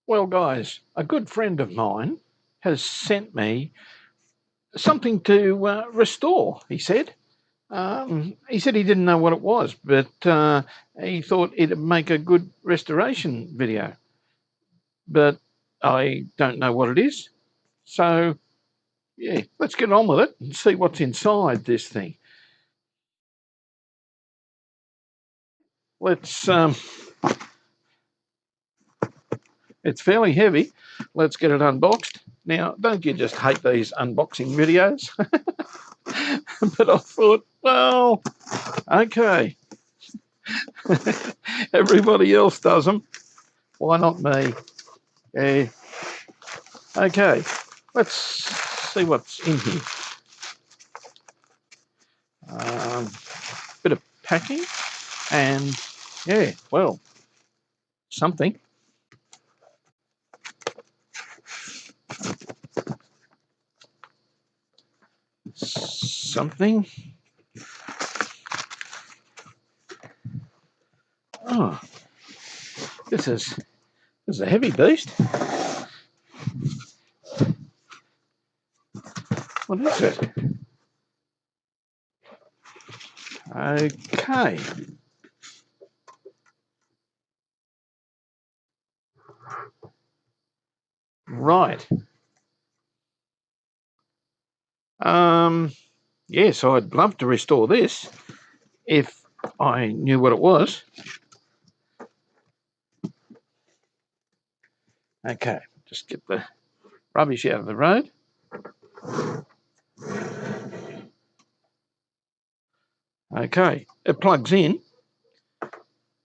Well, guys, a good friend of mine has sent me something to restore, he said. He said he didn't know what it was, but he thought it'd make a good restoration video. But I don't know what it is. So, yeah, let's get on with it and see what's inside this thing. Let's, it's fairly heavy. Let's get it unboxed. Now, don't you just hate these unboxing videos? But I thought, well, okay. Everybody else does them. Why not me? Yeah. Okay. Let's see what's in here. Bit of packing and yeah, well, something. Something. Oh, this is a heavy beast. What is it? Okay. Right. Yes, I'd love to restore this if I knew what it was. Okay, just get the rubbish out of the road. Okay, it plugs in.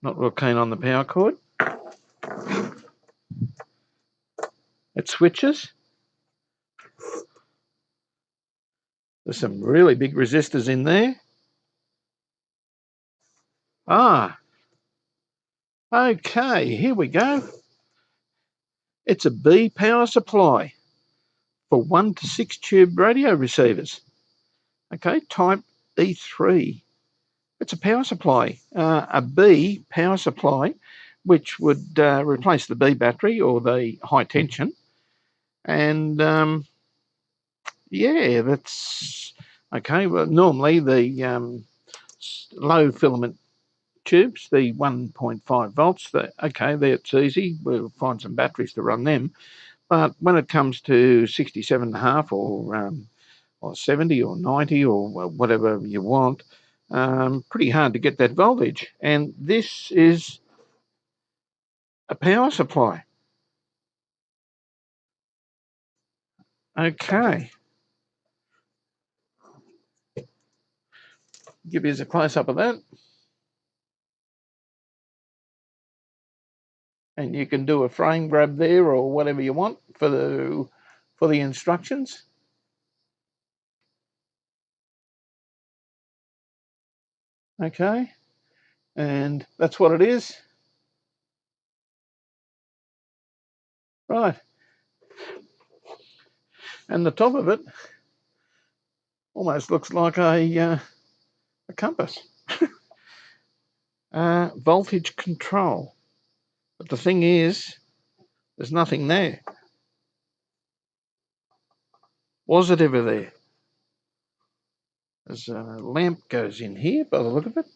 Not real keen on the power cord. It switches. There's some really big resistors in there. Ah, okay, here we go. It's a B power supply for 1 to 6 tube radio receivers. Okay, type E3. It's a power supply, a B power supply, which would replace the B battery or the high tension. And yeah, that's okay. Well, normally the low filament tubes, the 1.5 volts, okay, that's easy. We'll find some batteries to run them. But when it comes to 67.5 or 70 or 90 or whatever you want, pretty hard to get that voltage. And this is a power supply. Okay. Give you a close up of that. And you can do a frame grab there or whatever you want for the instructions. Okay. And that's what it is. Right. And the top of it almost looks like a compass. Voltage control. But the thing is, there's nothing there. Was it ever there? There's a lamp goes in here by the look of it.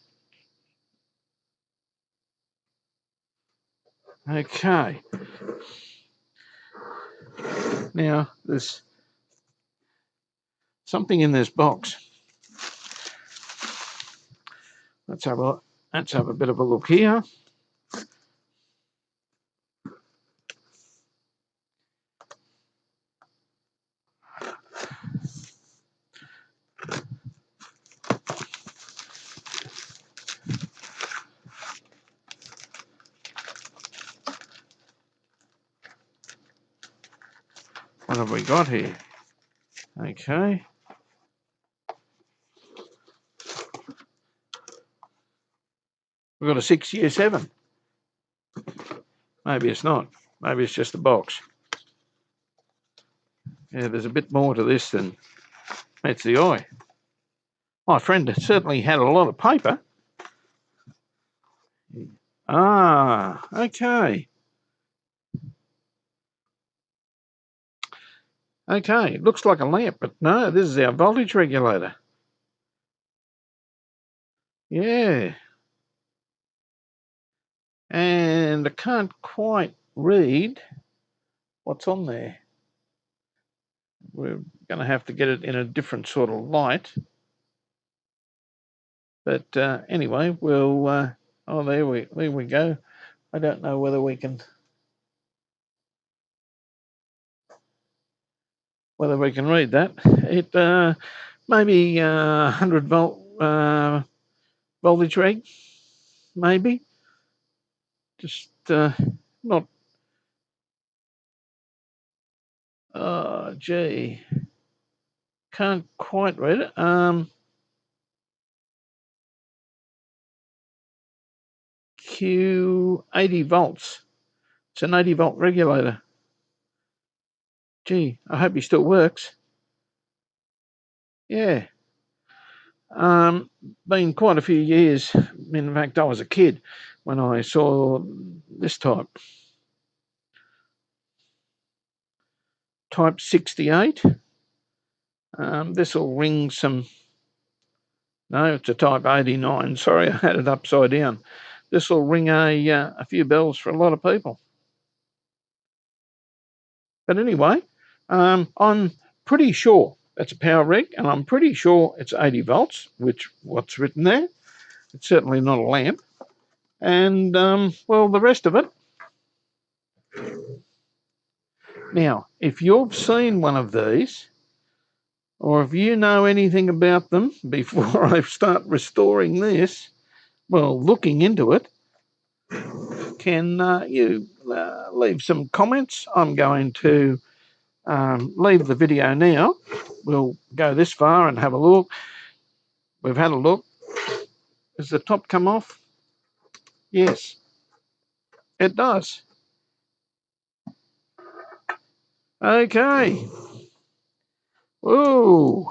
Okay. Now, there's something in this box. Let's have a bit of a look here. What have we got here? Okay. We've got a 6-year 7. Maybe it's not. Maybe it's just a box. Yeah, there's a bit more to this than meets the eye. My friend certainly had a lot of paper. Ah, okay. Okay, looks like a lamp, but no, this is our voltage regulator. Yeah. And I can't quite read what's on there. We're going to have to get it in a different sort of light. But anyway, we'll... oh, there we go. I don't know whether we can... read that. It maybe 100 volt voltage reg, maybe. Just not... gee, can't quite read it. Q 80 volts. It's an 80 volt regulator. Gee, I hope he still works. Yeah. Been quite a few years. In fact, I was a kid when I saw this type. Type 68. This will ring some... No, it's a type 89. Sorry, I had it upside down. This will ring a few bells for a lot of people. But anyway, I'm pretty sure it's a power reg, and I'm pretty sure it's 80 volts, which what's written there. It's certainly not a lamp. And, well, the rest of it. Now, if you've seen one of these, or if you know anything about them before I start restoring this, well, looking into it, can you leave some comments? I'm going to leave the video now. We'll go this far and have a look. We've had a look. Does the top come off? Yes, it does. Okay. Ooh.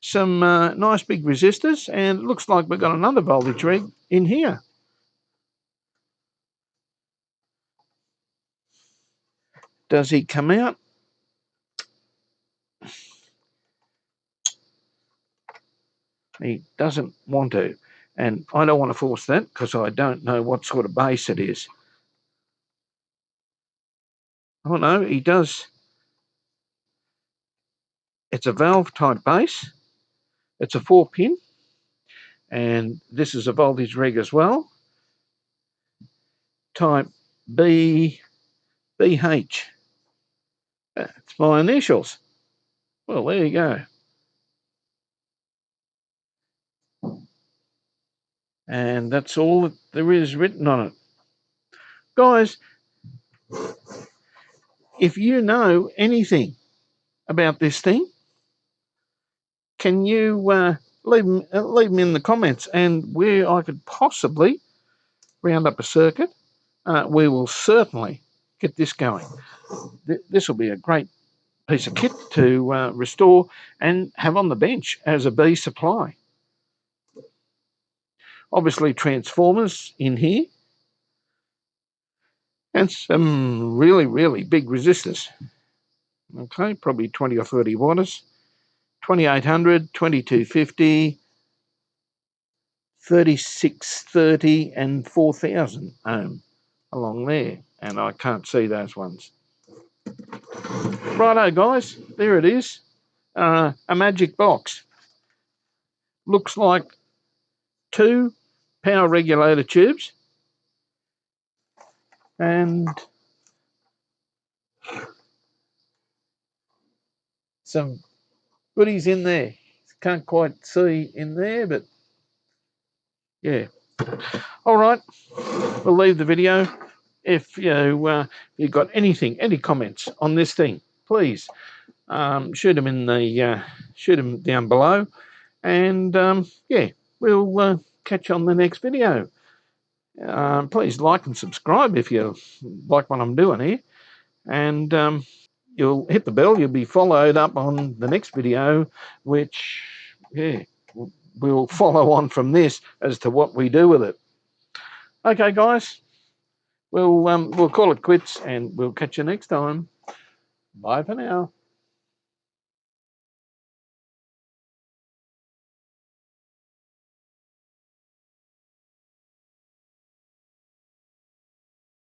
Some nice big resistors, and it looks like we've got another voltage reg in here. Does he come out? He doesn't want to, and I don't want to force that because I don't know what sort of base it is. Oh no, he does. It's a valve type base. It's a 4-pin, and this is a voltage reg as well. Type BH. It's my initials. Well, there you go. And that's all that there is written on it. Guys, if you know anything about this thing, can you leave them in the comments, and where I could possibly round up a circuit, we will certainly get this going. This will be a great piece of kit to restore and have on the bench as a B supply. Obviously transformers in here, and some really, really big resistors. Okay, probably 20 or 30 watts, 2800, 2250, 3630 and 4000 ohm along there, and I can't see those ones. Righto guys, there it is, a magic box. Looks like 2 power regulator tubes and some goodies in there. Can't quite see in there, but yeah. All right, we'll leave the video. If you've got any comments on this thing, please shoot them down below, and yeah, we'll catch you on the next video. Please like and subscribe if you like what I'm doing here, and you'll hit the bell. You'll be followed up on the next video, which we'll follow on from this as to what we do with it. Okay, guys, we'll call it quits, and we'll catch you next time. Bye for now.